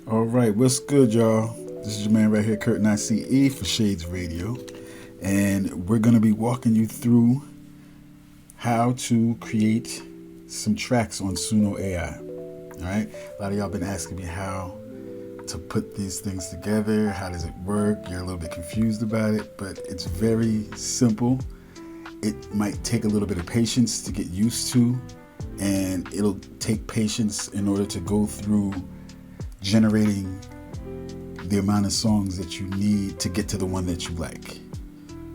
All right, what's good, y'all? This is your man right here, Kurt ICE for Shades Radio, and we're gonna be walking you through how to create some tracks on Suno AI. All right, a lot of y'all been asking me how to put these things together. How does it work? You're a little bit confused about it, but it's very simple. It might take a little bit of patience to get used to, and it'll take patience in order to go through generating the amount of songs that you need to get to the one that you like,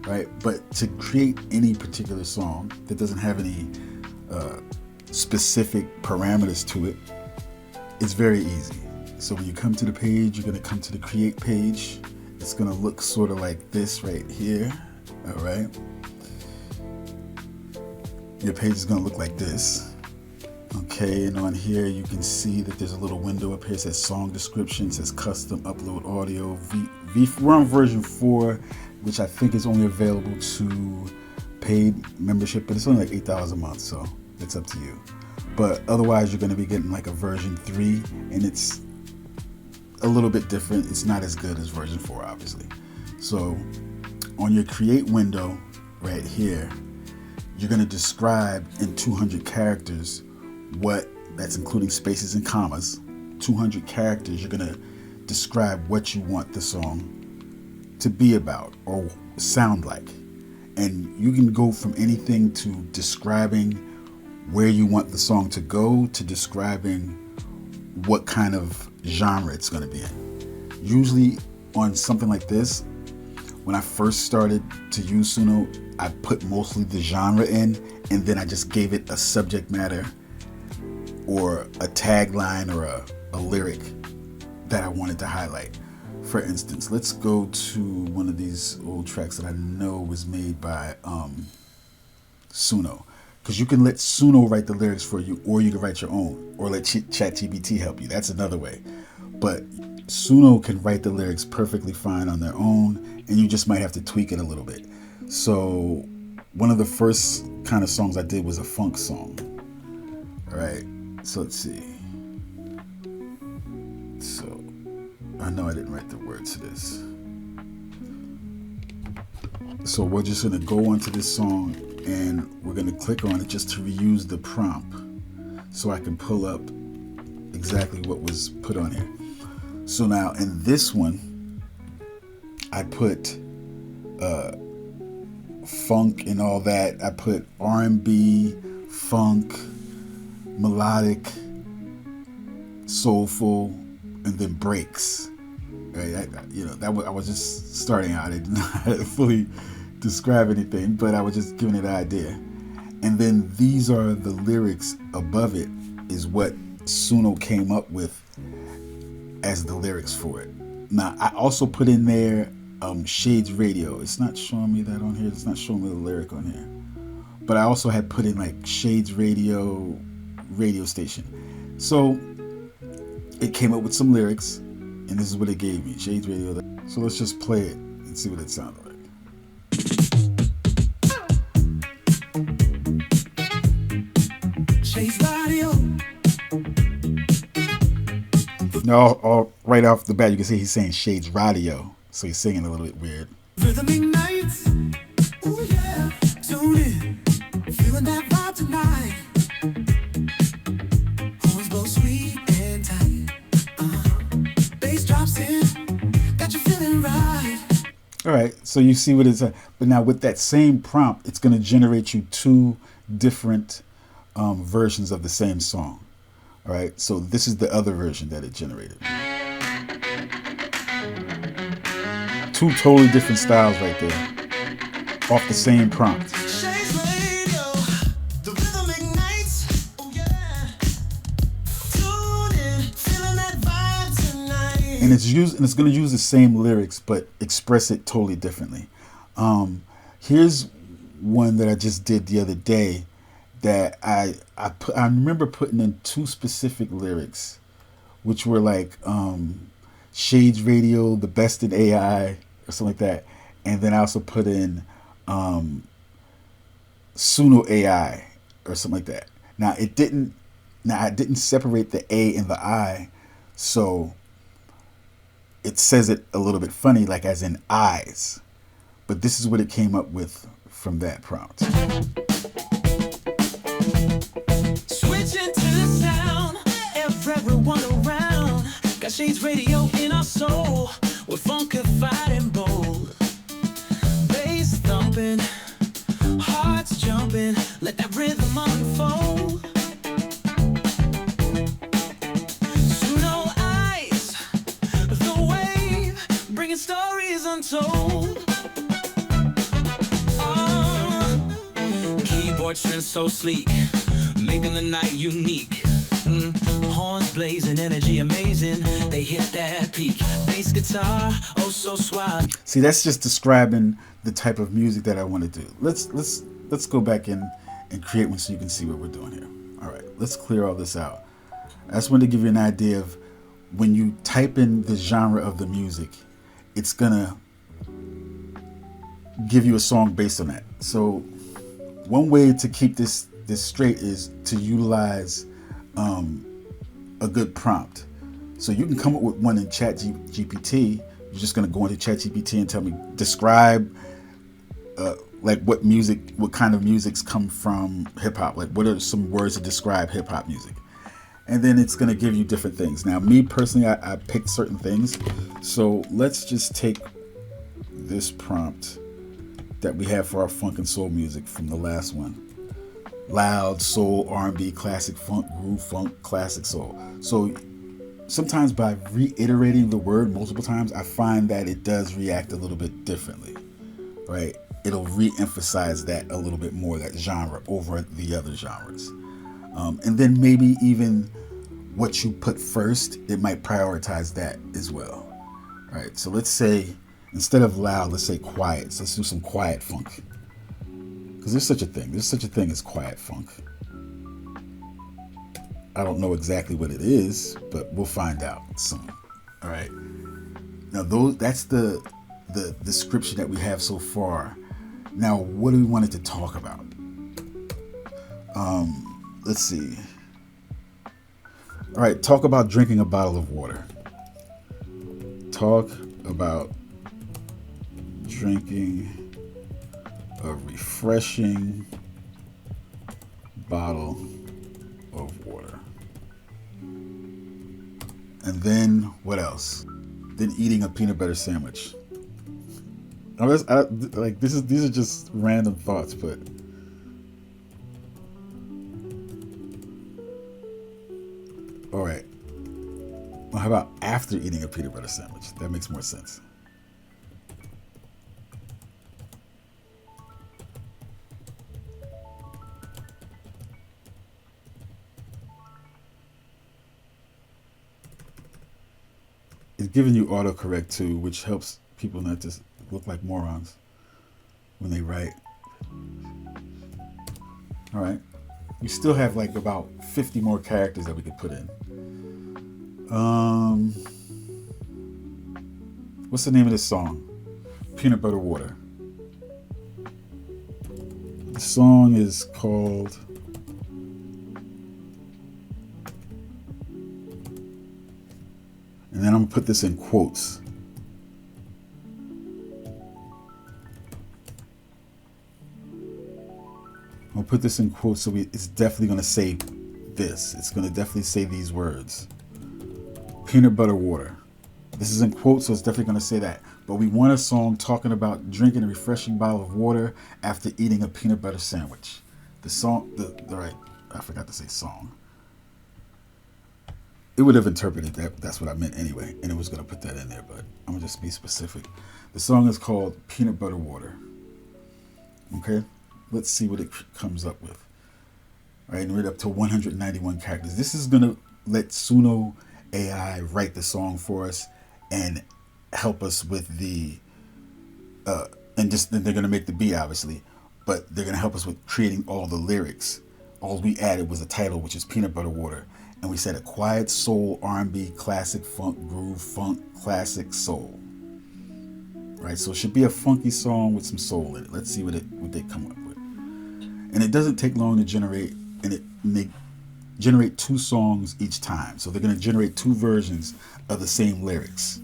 right? But to create any particular song that doesn't have any specific parameters to it, it's very easy. So when you come to the page, you're going to come to the create page. It's going to look sort of like this right here, all right? Your page is going to look like this. Okay, and on here you can see that there's a little window up here. It says song description, it says custom upload audio. We're on version 4, which I think is only available to paid membership, but it's only like $8 a month, so it's up to you. But otherwise, you're going to be getting like a version 3, and it's a little bit different. It's not as good as version 4, obviously. So on your create window right here, you're going to describe in 200 characters that's including spaces and commas. 200 characters, you're going to describe what you want the song to be about or sound like. And you can go from anything to describing where you want the song to go to describing what kind of genre it's going to be in. Usually on something like this, when I first started to use Suno, I put mostly the genre in, and then I just gave it a subject matter or a tagline or a lyric that I wanted to highlight. For instance, let's go to one of these old tracks that I know was made by Suno. Because you can let Suno write the lyrics for you, or you can write your own, or let ChatGPT help you. That's another way. But Suno can write the lyrics perfectly fine on their own, and you just might have to tweak it a little bit. So one of the first kind of songs I did was a funk song. All right, so let's see. So I know I didn't write the words to this. So we're just going to go onto this song, and we're going to click on it just to reuse the prompt so I can pull up exactly what was put on here. So now in this one, I put funk and all that. I put R&B, funk, melodic, soulful, and then breaks. Right? I was just starting out. I didn't know how to fully describe anything, but I was just giving it an idea. And then these are the lyrics above it, is what Suno came up with as the lyrics for it. Now, I also put in there Shades Radio. It's not showing me that on here. It's not showing me the lyric on here. But I also had put in like Shades Radio station. So it came up with some lyrics, and this is what it gave me, Shades Radio. So let's just play it and see what it sounded like. Shades Radio. Now, right off the bat, you can see he's saying Shades Radio, so he's singing a little bit weird. Rhythmic nights, ooh yeah, tune in, feeling that vibe tonight. Horns blow sweet and tight. Bass drops in, got you feeling right. All right, so you see what it's but now with that same prompt, it's going to generate you 2 different versions of the same song. All right, so this is the other version that it generated. 2 totally different styles right there, off the same prompt. And it's going to use the same lyrics, but express it totally differently. Here's one that I just did the other day that I remember putting in 2 specific lyrics, which were like Shades Radio, the best in AI, or something like that. And then I also put in Suno AI or something like that. Now I didn't separate the A and the I, so it says it a little bit funny, like as in eyes. But this is what it came up with from that prompt. Switching to the sound, everyone around. Got Shades Radio in our soul. We're funkified and bold. Bass thumping, hearts jumping. Let that rhythm unfold. Suno eyes, the wave, bringing stories untold. Keyboard strings so sleek, making the night unique. Horns blazing, energy amazing. They hit that peak. Bass guitar, oh so suave. See, that's just describing the type of music that I want to do. Let's go back in and create one so you can see what we're doing here. All right, let's clear all this out. I just wanted to give you an idea of when you type in the genre of the music, it's gonna give you a song based on that. So one way to keep this straight is to utilize a good prompt. So you can come up with one in ChatGPT. You're just going to go into ChatGPT and tell me, describe like what kind of musics come from hip hop. Like what are some words to describe hip hop music? And then it's going to give you different things. Now, me personally, I picked certain things. So let's just take this prompt that we have for our funk and soul music from the last one. Loud, soul, R&B, classic funk, groove, funk, classic soul. So sometimes by reiterating the word multiple times, I find that it does react a little bit differently, right? It'll re-emphasize that a little bit more, that genre, over the other genres. And then maybe even what you put first, it might prioritize that as well, right? So let's say, instead of loud, let's say quiet. So let's do some quiet funk. Because there's such a thing. There's such a thing as quiet funk. I don't know exactly what it is, but we'll find out soon. All right. Now, that's the description that we have so far. Now, what do we want it to talk about? Let's see. All right. Talk about drinking a bottle of water. Talk about drinking a refreshing bottle of water. And then what else? Then eating a peanut butter sandwich. These are just random thoughts, but all right. Well, how about after eating a peanut butter sandwich? That makes more sense. It's giving you autocorrect too, which helps people not just look like morons when they write. All right. We still have like about 50 more characters that we could put in. What's the name of this song? Peanut Butter Water. The song is called and then I'm going to put this in quotes. I'll put this in quotes so it's definitely going to say this. It's going to definitely say these words. Peanut butter water. This is in quotes, so it's definitely going to say that. But we want a song talking about drinking a refreshing bottle of water after eating a peanut butter sandwich. The song, I forgot to say song. It would have interpreted that's what I meant anyway, and it was going to put that in there, but I'm going to just be specific. The song is called Peanut Butter Water. Okay? Let's see what it comes up with. All right, and we're up to 191 characters. This is going to let Suno AI write the song for us and help us with the, and they're going to make the beat, obviously, but they're going to help us with creating all the lyrics. All we added was a title, which is Peanut Butter Water. And we said a quiet soul, R&B, classic funk, groove, funk, classic soul. Right, so it should be a funky song with some soul in it. Let's see what they come up with. And it doesn't take long to generate, and they generate 2 songs each time. So they're going to generate 2 versions of the same lyrics.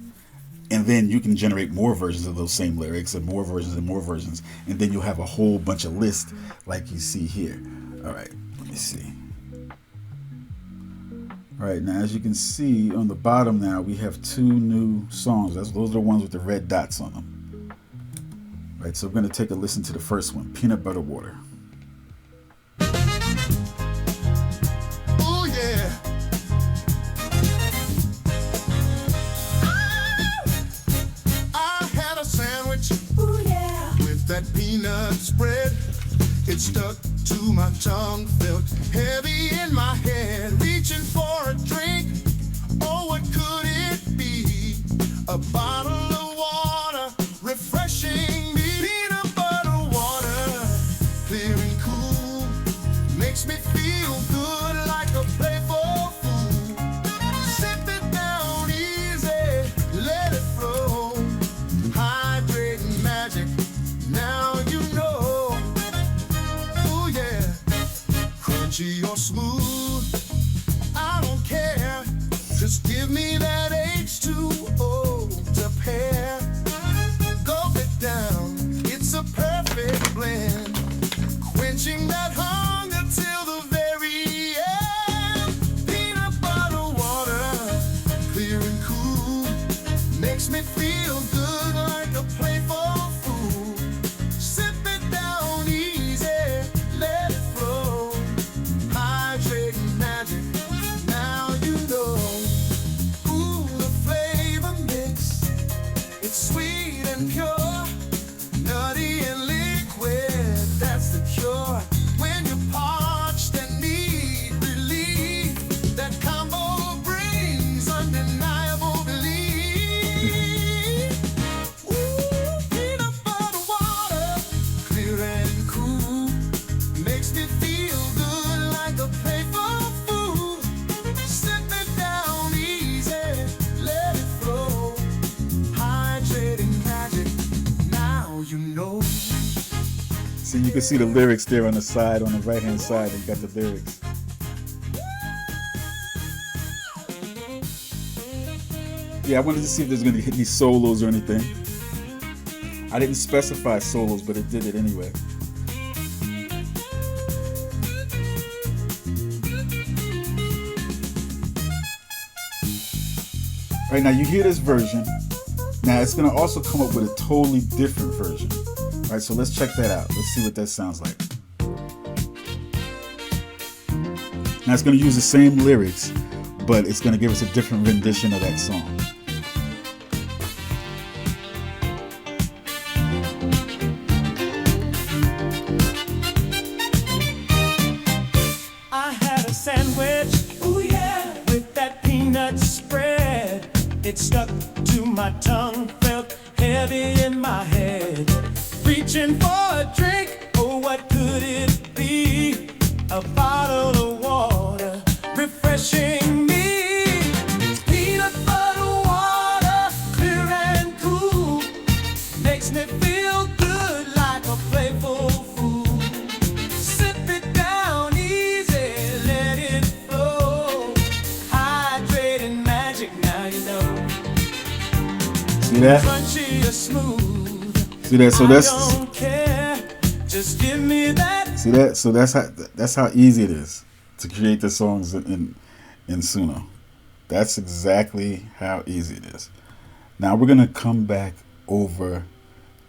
And then you can generate more versions of those same lyrics and more versions and more versions. And then you'll have a whole bunch of lists like you see here. All right, let me see. All right, now as you can see on the bottom now, we have 2 new songs. Those are the ones with the red dots on them. All right, so we're going to take a listen to the first one, Peanut Butter Water. Oh yeah. I had a sandwich. Ooh, yeah. With that peanut spread. It stuck to my tongue, felt heavy in my head. Reaching for a drink. Oh, what could it be? A bottle of water, refreshing me. Peanut butter water, clear and cool. Makes me feel good like a playful fool. Sip it down easy, let it flow. Hydrating magic, now you know. Oh yeah, crunchy or smooth, I don't care. Just give me that H2O to pair. Gulp it down, it's a perfect blend. Quenching that hunger till the very end. Peanut butter water, clear and cool. Makes me feel good like a playful fool. Sip it down easy, let it flow. Hydrating magic, now you know. Ooh, the flavor mix, it's sweet and pure. Nutty and liquid, that's the cure. When you're parched and need relief, that combo brings undeniable relief. Ooh, peanut butter water, clear and cool. Makes me feel good like a playful fool. Sip it down easy, let it flow. Hydrating magic, now you know. See, you can see the lyrics there on the side, on the right-hand side. You got the lyrics. Yeah, I wanted to see if there's going to hit any solos or anything. I didn't specify solos, but it did it anyway. All right, now you hear this version. Now it's going to also come up with a totally different version. All right, so let's check that out. Let's see what that sounds like. Now it's going to use the same lyrics, but it's going to give us a different rendition of that song. I had a sandwich, ooh yeah, with that peanut spread. It stuck to my tongue, felt heavy in my head. Reaching for a drink, oh what could it be? A bottle of water, refreshing me. Peanut butter water, clear and cool. Makes me feel good like a playful fool. Sip it down easy, let it flow. Hydrating magic, now you know. See that? Crunchy or smooth. See that? So that's I don't care. Just give me that. see that? So that's how easy it is to create the songs in Suno. That's exactly how easy it is. Now we're gonna come back over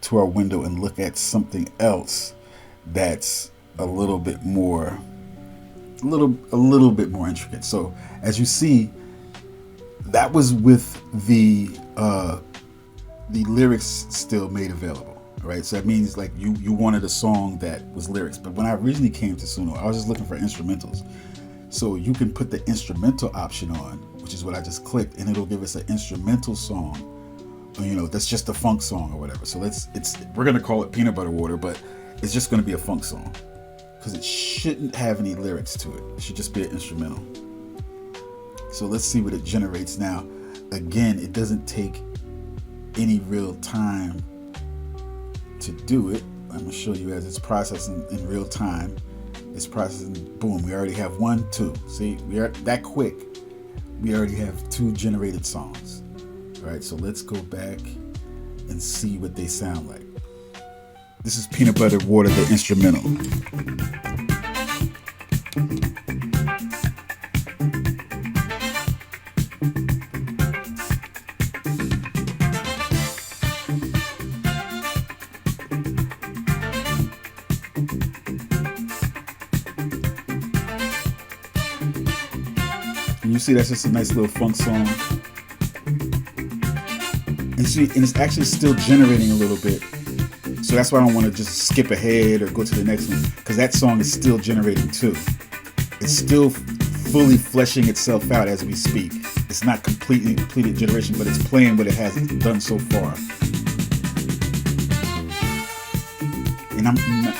to our window and look at something else that's a little bit more bit more intricate. So as you see, that was with the lyrics still made available. Right, so that means like you wanted a song that was lyrics. But when I originally came to Suno, I was just looking for instrumentals. So you can put the instrumental option on, which is what I just clicked, and it'll give us an instrumental song. You know, that's just a funk song or whatever. So we're gonna call it Peanut Butter Water, but it's just gonna be a funk song because it shouldn't have any lyrics to it. It should just be an instrumental. So let's see what it generates now. Again, it doesn't take any real time to do it. I'm gonna show you as it's processing in real time. It's processing, boom, we already have 1, 2. See, we are that quick. We already have 2 generated songs. All right, so let's go back and see what they sound like. This is Peanut Butter Water, the instrumental. And you see that's just a nice little funk song. And see, and it's actually still generating a little bit. So that's why I don't want to just skip ahead or go to the next one, because that song is still generating too. It's still fully fleshing itself out as we speak. It's not completely completed generation, but it's playing what it has done so far. And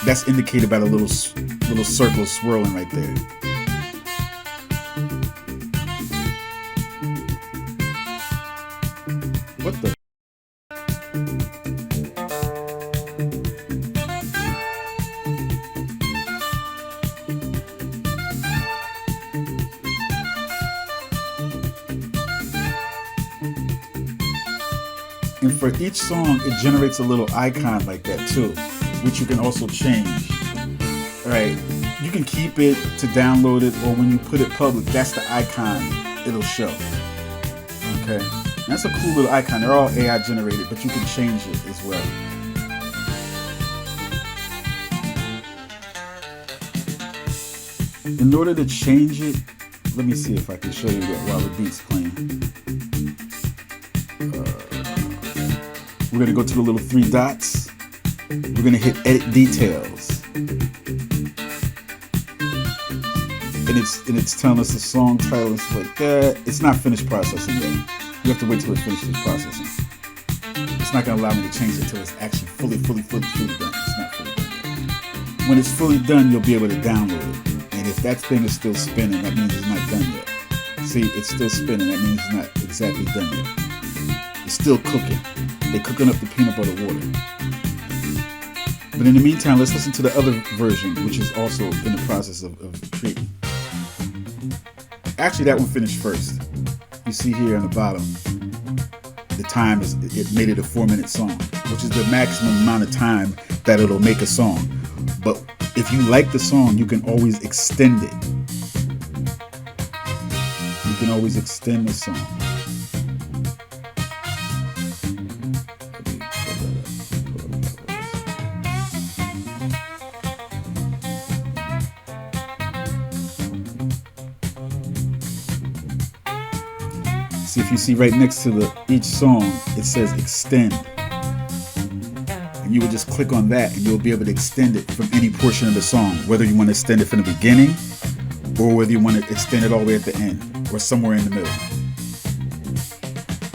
that's indicated by the little circle swirling right there. What the? And for each song, it generates a little icon like that too, which you can also change. All right, you can keep it to download it, or when you put it public, that's the icon it'll show. Okay, and that's a cool little icon. They're all AI generated, but you can change it as well. In order to change it, let me see if I can show you that while the beat's playing. We're going to go to the little three dots. We're going to hit edit details. And it's telling us the song title and stuff like that. It's not finished processing yet. You have to wait till it finishes processing. It's not going to allow me to change it until it's actually fully done. It's not fully done yet. When it's fully done, you'll be able to download it. And if that thing is still spinning, that means it's not done yet. See, it's still spinning. That means it's not exactly done yet. It's still cooking. They're cooking up the peanut butter water. But in the meantime, let's listen to the other version, which is also in the process of creating. Actually, that one finished first. You see here on the bottom, the time it made it a 4-minute song, which is the maximum amount of time that it'll make a song. But if you like the song, you can always extend it. You can always extend the song. See, if you see right next to each song, it says extend. And you would just click on that and you'll be able to extend it from any portion of the song, whether you want to extend it from the beginning or whether you want to extend it all the way at the end or somewhere in the middle.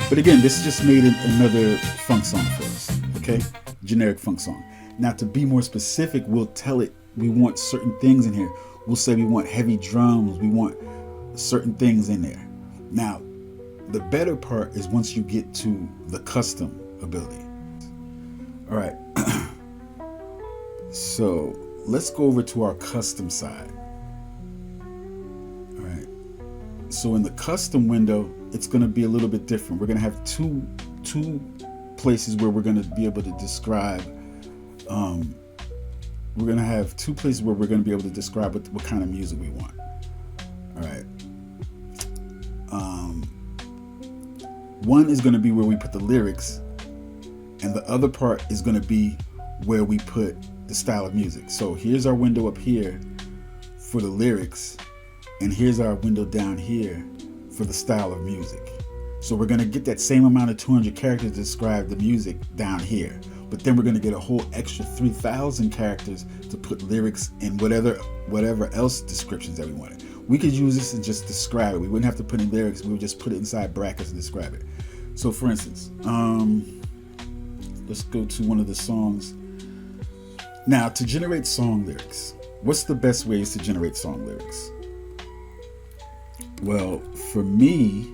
But again, this just made another funk song for us, okay? Generic funk song. Now, to be more specific, we'll tell it we want certain things in here. We'll say we want heavy drums, we want certain things in there. Now, the better part is once you get to the custom ability. All right. So let's go over to our custom side. All right. So in the custom window, it's going to be a little bit different. We're going to have two places where we're going to be able to describe. We're going to have two places where we're going to be able to describe what kind of music we want. All right. One is going to be where we put the lyrics, and the other part is going to be where we put the style of music. So here's our window up here for the lyrics, and here's our window down here for the style of music. So we're going to get that same amount of 200 characters to describe the music down here, but then we're going to get a whole extra 3,000 characters to put lyrics and whatever else descriptions that we wanted. We could use this and just describe it. We wouldn't have to put in lyrics. We would just put it inside brackets and describe it. So for instance, let's go to one of the songs. Now, to generate song lyrics, what's the best ways to generate song lyrics? Well, for me,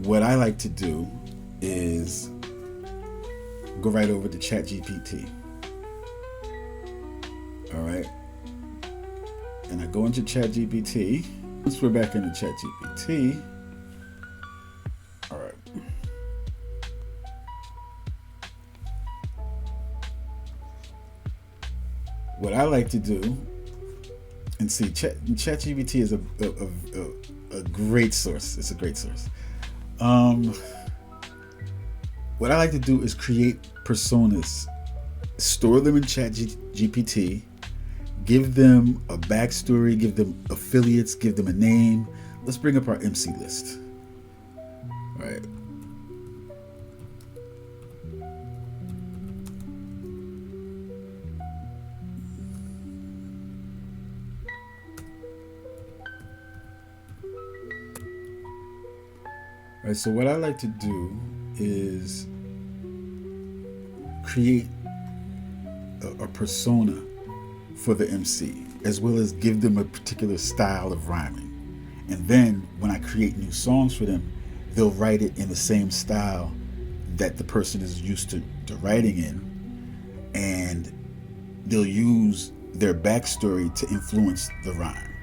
what I like to do is go right over to ChatGPT. All right. And I go into ChatGPT. Once we're back into ChatGPT, what I like to do, and see, ChatGPT is a great source. It's a great source. Um, what I like to do is create personas, store them in ChatGPT, give them a backstory, give them affiliates, give them a name. Let's bring up our MC list. All right. All right, so what I like to do is create a persona for the MC, as well as give them a particular style of rhyming. And then when I create new songs for them, they'll write it in the same style that the person is used to writing in, and they'll use their backstory to influence the rhyme,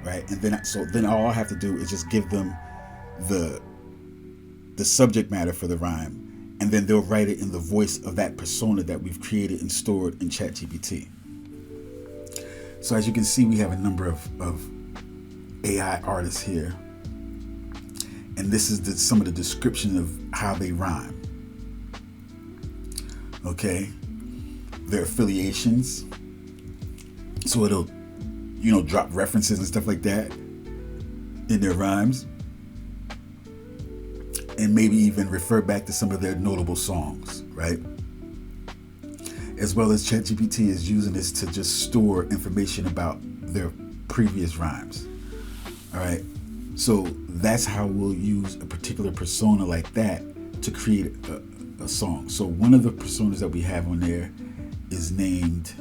right? And then all I have to do is just give them the subject matter for the rhyme, and then they'll write it in the voice of that persona that we've created and stored in ChatGPT. So as you can see, we have a number of AI artists here, and this is some of the description of how they rhyme. Okay, their affiliations, so it'll drop references and stuff like that in their rhymes, and maybe even refer back to some of their notable songs, right? As well as ChatGPT is using this to just store information about their previous rhymes. All right, so that's how we'll use a particular persona like that to create a song. So one of the personas that we have on there is named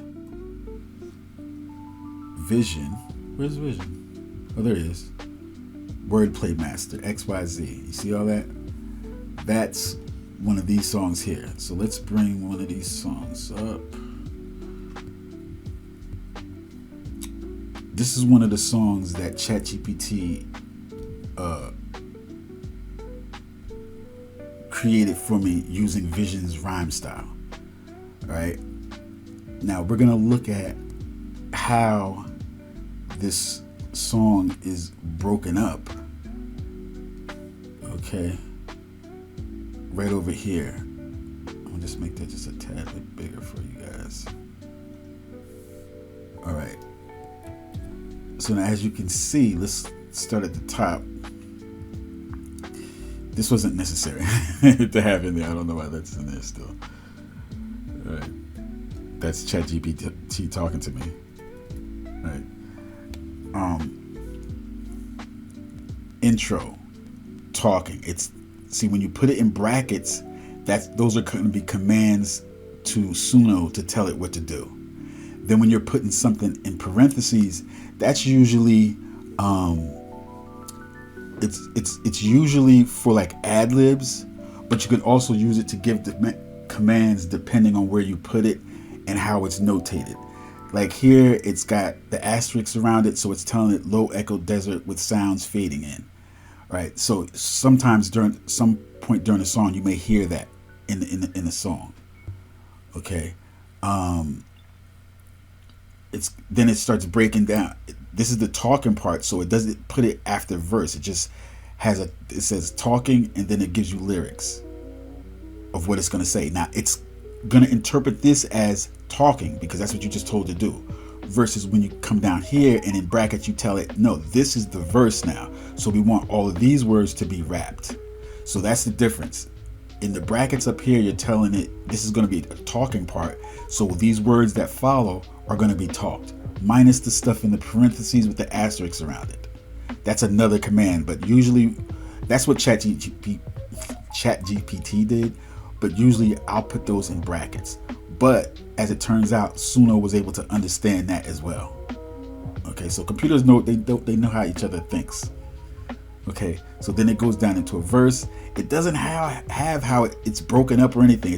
Vision. Where's Vision? Oh, there he is. Wordplay Master, XYZ. You see all that? That's one of these songs here. So let's bring one of these songs up. This is one of the songs that ChatGPT created for me using Vision's rhyme style. All right. Now we're gonna look at how this song is broken up. Okay. Right over here. I'll just make that just a tad bit bigger for you guys. All right. So now, as you can see, let's start at the top. This wasn't necessary to have in there. I don't know why that's in there still. All right. That's ChatGPT talking to me. All right. Intro, talking. See, when you put it in brackets, those are going to be commands to Suno to tell it what to do. Then when you're putting something in parentheses, that's usually it's usually for like ad libs, but you can also use it to give the commands depending on where you put it and how it's notated. Like here, it's got the asterisks around it, so it's telling it low echo desert with sounds fading in. Right, so sometimes during some point during the song, you may hear that in the song. Okay, then it starts breaking down. This is the talking part, so it doesn't put it after verse. It just it says talking, and then it gives you lyrics of what it's going to say. Now it's going to interpret this as talking because that's what you just told it to do. Versus when you come down here and in brackets you tell it, no, this is the verse now, so we want all of these words to be wrapped. So that's the difference. In the brackets up here, you're telling it this is going to be a talking part, so these words that follow are going to be talked, minus the stuff in the parentheses with the asterisks around it. That's another command, but usually that's what ChatGPT did, but usually I'll put those in brackets. But as it turns out, Suno was able to understand that as well. Okay, so computers know they know how each other thinks. Okay, so then it goes down into a verse. It doesn't have how it's broken up or anything.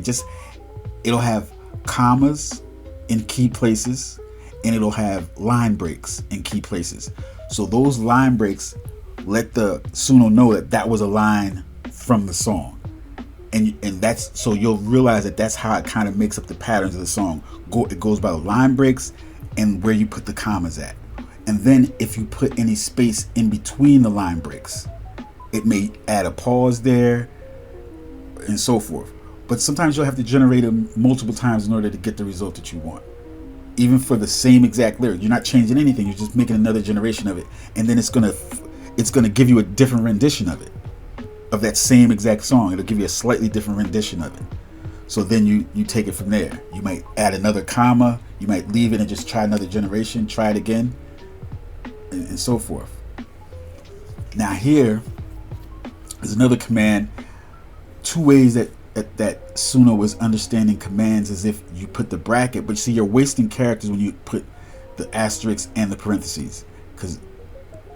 It'll have commas in key places, and it'll have line breaks in key places. So those line breaks let the Suno know that was a line from the song. And that's so you'll realize that's how it kind of makes up the patterns of the song. It goes by the line breaks and where you put the commas at. And then if you put any space in between the line breaks, it may add a pause there and so forth. But sometimes you'll have to generate them multiple times in order to get the result that you want. Even for the same exact lyric, you're not changing anything. You're just making another generation of it, and then it's gonna give you a different rendition of it, of that same exact song. It'll give you a slightly different rendition of it. So then you take it from there. You might add another comma. You might leave it and just try another generation. Try it again, and so forth. Now here is another command. Two ways that Suno is understanding commands is if you put the bracket, but you see you're wasting characters when you put the asterisk and the parentheses, because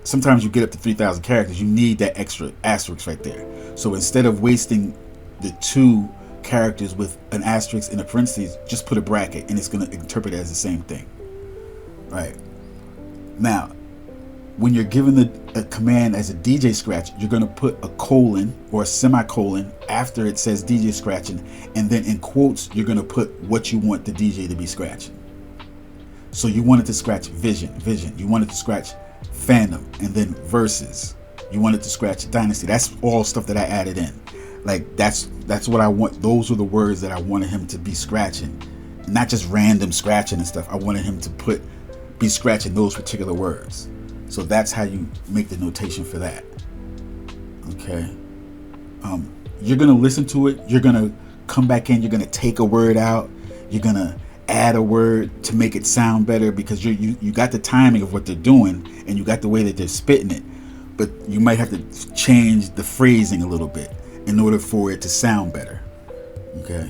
sometimes you get up to 3,000 characters, you need that extra asterisk right there. So instead of wasting the two characters with an asterisk and a parentheses, just put a bracket and it's going to interpret it as the same thing. Right. Now, when you're given a command as a DJ scratch, you're going to put a colon or a semicolon after it says DJ scratching, and then in quotes you're going to put what you want the DJ to be scratching. So you want it to scratch vision. You want it to scratch fandom, and then verses. You want it to scratch dynasty. That's all stuff that I added in. Like that's what I want. Those were the words that I wanted him to be scratching, not just random scratching and stuff. I wanted him to be scratching those particular words. So that's how you make the notation for that. Okay. You're gonna listen to it. You're gonna come back in. You're gonna take a word out. You're gonna add a word to make it sound better, because you got the timing of what they're doing and you got the way that they're spitting it. But you might have to change the phrasing a little bit in order for it to sound better. Okay.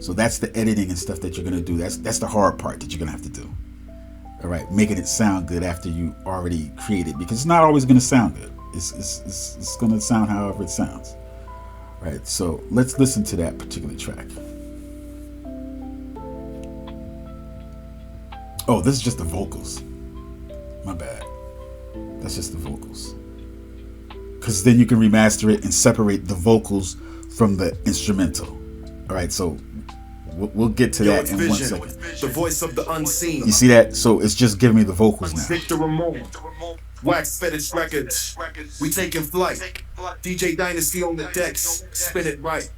So that's the editing and stuff that you're gonna do. That's the hard part that you're gonna have to do. All right, making it sound good after you already created, because it's not always going to sound good. It's going to sound however it sounds. All right, so let's listen to that particular track. Oh, this is just the vocals. My bad. That's just the vocals. Because then you can remaster it and separate the vocals from the instrumental. All right, so we'll get to that in vision, 1 second. The voice of the unseen. You see that? So it's just giving me the vocals now. Victor Ramon, Wax Fetish Records. We taking flight. DJ Dynasty on the decks. Spin it right.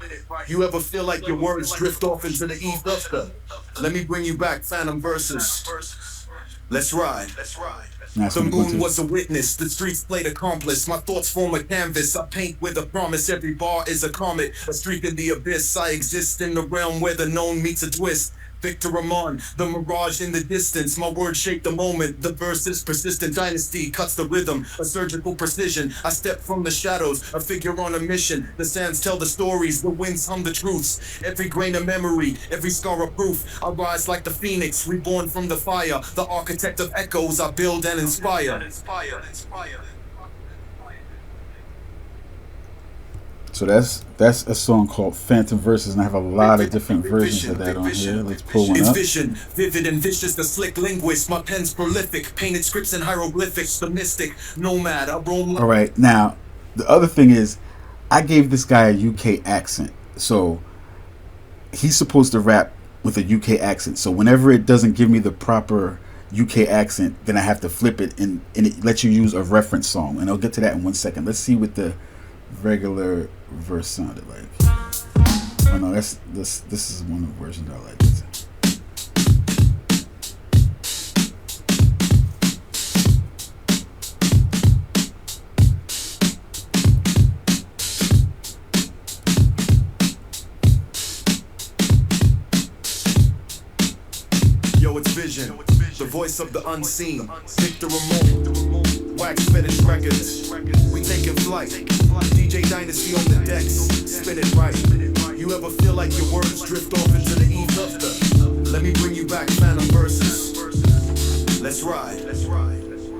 You ever feel like your words drift off into the ether? Let me bring you back, Phantom Verses. Let's ride. Nice. The moon was a witness, the streets played accomplice. My thoughts form a canvas, I paint with a promise. Every bar is a comet, a streak in the abyss. I exist in the realm where the known meets a twist. Victor Ramon, the mirage in the distance. My words shape the moment, the verses persistent. Dynasty cuts the rhythm, a surgical precision. I step from the shadows, a figure on a mission. The sands tell the stories, the winds hum the truths. Every grain of memory, every scar of proof. I rise like the phoenix, reborn from the fire. The architect of echoes, I build and inspire. So that's a song called Phantom Verses, and I have a lot of different versions of that on here. Let's pull one It's up. vision, vivid and vicious, the slick linguist. My pen's prolific, painted scripts and hieroglyphics. The mystic, nomad, I roam. All right, now the other thing is, I gave this guy a UK accent, so he's supposed to rap with a UK accent. So whenever it doesn't give me the proper UK accent, then I have to flip it, and it lets you use a reference song. And I'll get to that in 1 second. Let's see what the regular verse sounded like. Oh no, this is one of the versions I like. Yo, it's vision, the voice of the unseen. Victor Ramon, Wax Fetish Records. We taking flight. DJ Dynasty on the decks. Spin it right. You ever feel like your words drift off into the ether? Let me bring you back, Phantom Verses. Let's ride.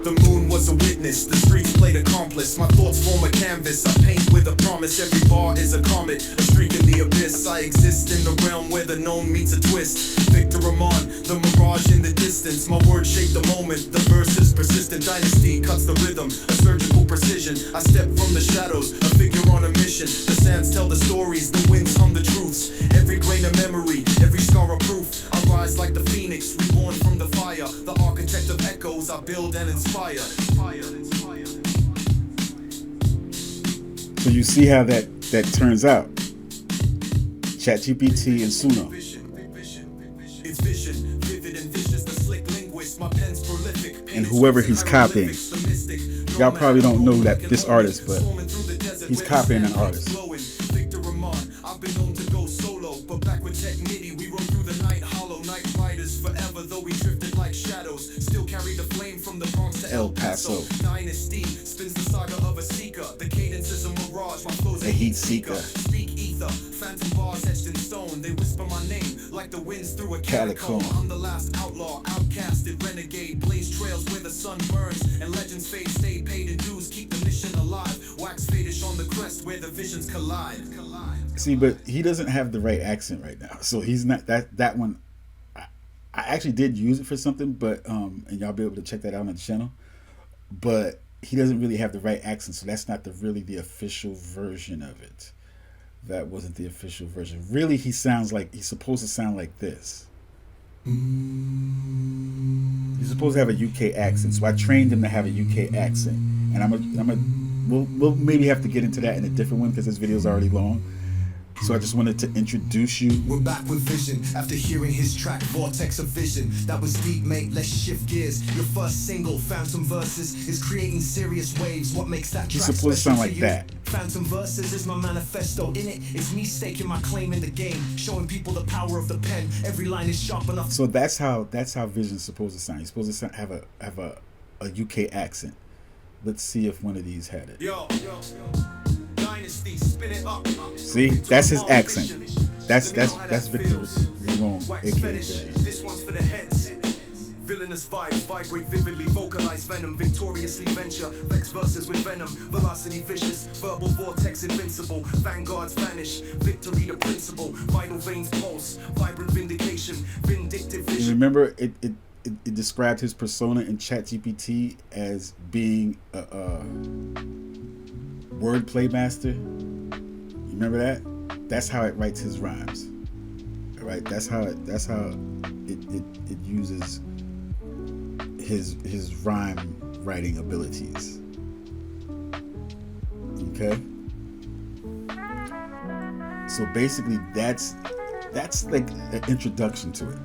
The moon was a witness, the streets played accomplice. My thoughts form a canvas, I paint with a promise. Every bar is a comet, a streak in the abyss. I exist in the realm where the known meets a twist. Victor Ramon, the mirage in the distance. My words shape the moment, the verses persistent. Dynasty cuts the rhythm, a surgical precision. I step from the shadows, a figure on a mission. The sands tell the stories, the winds hum the truths. Every grain of memory, every scar of proof. I rise like the phoenix, reborn from the fire. So you see how that turns out. ChatGPT and Suno. And whoever he's copying. Y'all probably don't know that this artist, but he's copying an artist. I've been known to go solo, but back with Tech Nitty, we rode through the night, hollow night riders forever, though we drifted like shadows, still carry the flame from the Bronx to El Paso. Dynasty spins the saga of a seeker, the cadence is a mirage, my flow's a heat seeker. Speak ether, phantom bars etched in stone, they whisper my name like the winds through a catacomb. I'm the last outlaw, outcasted renegade, blaze trails where the sun burns, and legends fade, stay paid in dues, keep the mission alive, wax fadish on the crest where the visions collide. See, but he doesn't have the right accent right now, so he's not that one. I actually did use it for something, but and y'all be able to check that out on the channel. But he doesn't really have the right accent, so that's not really the official version of it. That wasn't the official version. Really, he's supposed to sound like this. He's supposed to have a UK accent, so I trained him to have a UK accent, and we'll maybe have to get into that in a different one because this video is already long. So I just wanted to introduce you. We're back with Vision after hearing his track Vortex of Vision. That was deep, mate. Let's shift gears. Your first single, Phantom Verses, is creating serious waves. What makes that track special? He's supposed to sound like that. Phantom Verses is my manifesto. In it, it's me staking my claim in the game, showing people the power of the pen. Every line is sharp enough. So that's how Vision's supposed to sound. He's supposed to have a UK accent. Let's see if one of these had it. Yo. See, that's his accent. That's Victor Ramon, aka. This one's for the heads. Villainous vibes vibrate vividly, vocalize venom, victoriously venture. Vex verses with venom, velocity vicious, verbal vortex invincible. Vanguards vanish, victory the principle. Vital veins pulse, vibrant vindication, vindictive vision. You remember it described his persona in ChatGPT as being a wordplay master. You remember that? That's how it writes his rhymes. All right, that's how it uses his rhyme writing abilities. Okay. So basically, that's like an introduction to it.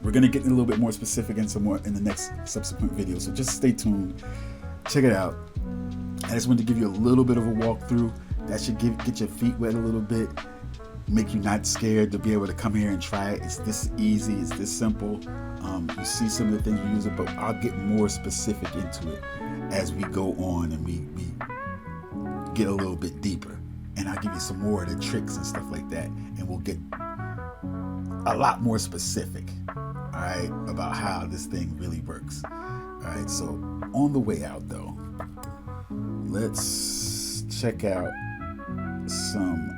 We're gonna get a little bit more specific and some more in the next subsequent video. So just stay tuned. Check it out. I just wanted to give you a little bit of a walkthrough. That should get your feet wet a little bit, make you not scared to be able to come here and try it. It's this easy, it's this simple. You see some of the things we use it, but I'll get more specific into it as we go on and we get a little bit deeper. And I'll give you some more of the tricks and stuff like that, and we'll get a lot more specific, all right, about how this thing really works. All right, so on the way out though, let's check out some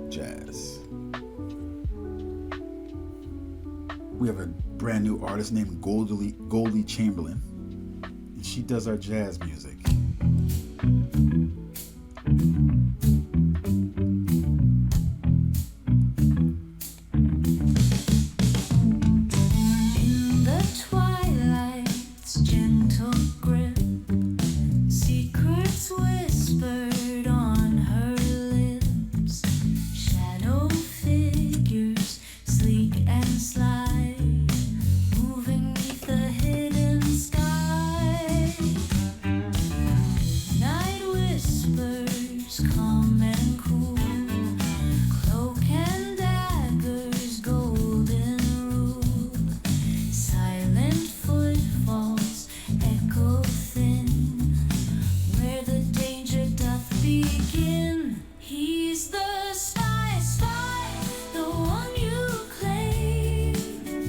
jazz. We have a brand new artist named Goldie Chamberlain, and she does our jazz music.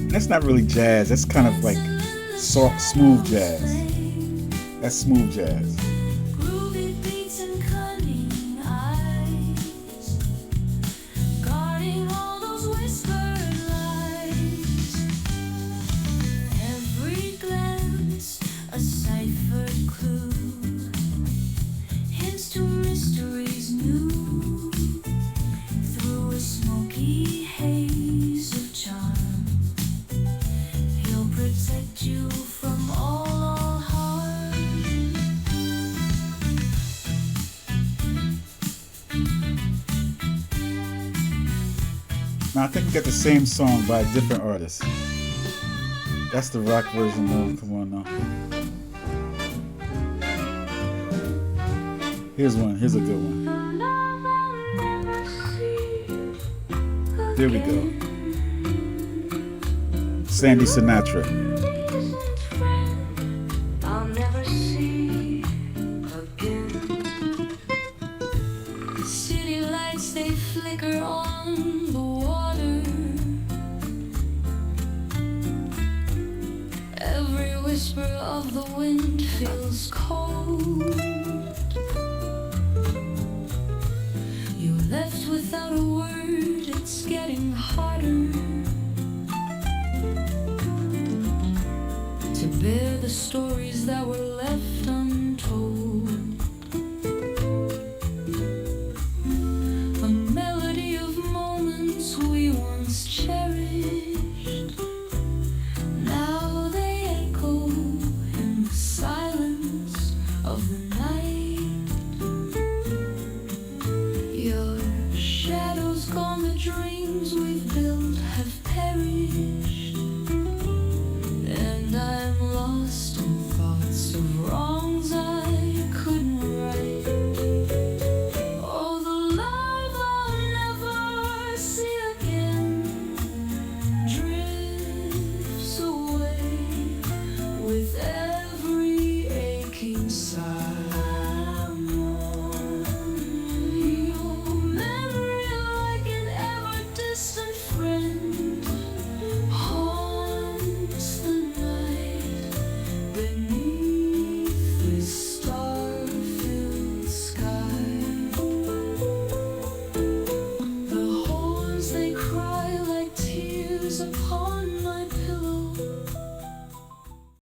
That's not really jazz. That's kind of like soft, smooth jazz. That's smooth jazz. Now I think we got the same song by a different artist. That's the rock version though. Come on now. Here's one. Here's a good one. There we go. Sandy Sinatra. I'll never see again. City lights, they flicker on the water. Every whisper of the wind feels cold. You're left without a word, it's getting harder to bear the stories that were left untold. A melody of moments we once cherished, now they echo in the silence of the night.